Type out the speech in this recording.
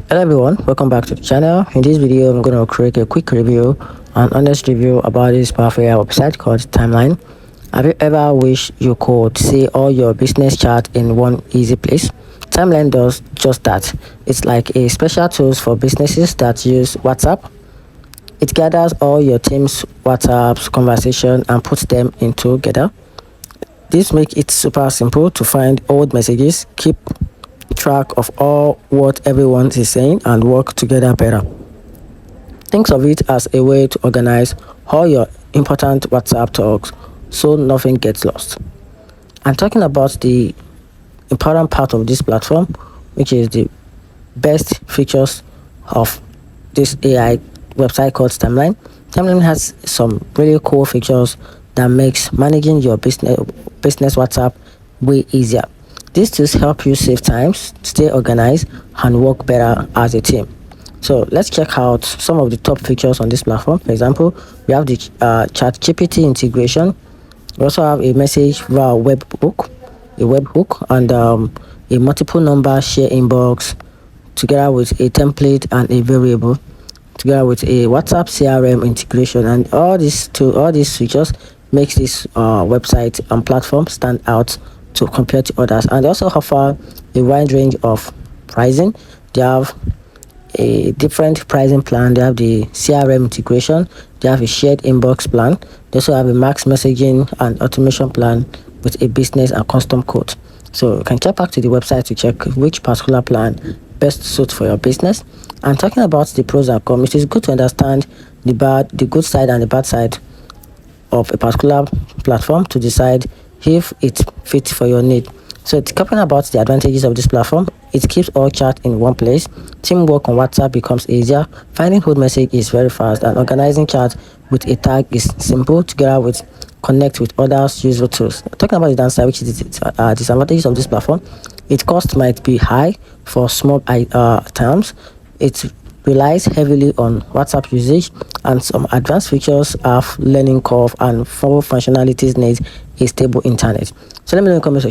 Hello everyone, welcome back to the channel. In this video I'm going to create a quick review, an honest review about this powerful website called Timeline. Have you ever wished you could see all your business chart in one easy place? Timeline does just that. It's like a special tool for businesses that use WhatsApp. It gathers all your team's WhatsApp's conversation and puts them into together. This makes it super simple to find old messages, keep track of all what everyone is saying, and work together better. Think of it as a way to organize all your important WhatsApp talks so nothing gets lost. I'm talking about the important part of this platform, which is the best features of this AI website called Timeline. Timeline has some really cool features that makes managing your business WhatsApp way easier. These tools help you save time, stay organized, and work better as a team. So let's check out some of the top features on this platform. For example, we have the ChatGPT integration. We also have a message via webhook, and a multiple number share inbox, together with a template and a variable, together with a WhatsApp CRM integration. And all these features makes this website and platform stand out to compare to others. And they also offer a wide range of pricing. They have a different pricing plan. They have the CRM integration. They have a shared inbox plan. They also have a max messaging and automation plan with a business and custom code. So you can check back to the website to check which particular plan best suits for your business. And talking about the pros and cons, it is good to understand the good side and the bad side of a particular platform to decide if it fits for your need. So talking about the advantages of this platform, it keeps all chat in one place. Teamwork on WhatsApp becomes easier. Finding old message is very fast, and organizing chat with a tag is simple, together with connect with others useful tools. Talking about the downside, which is the disadvantages of this platform, its cost might be high for small terms. It relies heavily on WhatsApp usage, and some advanced features have learning curve, and full functionalities need a stable internet. So let me know in the comment section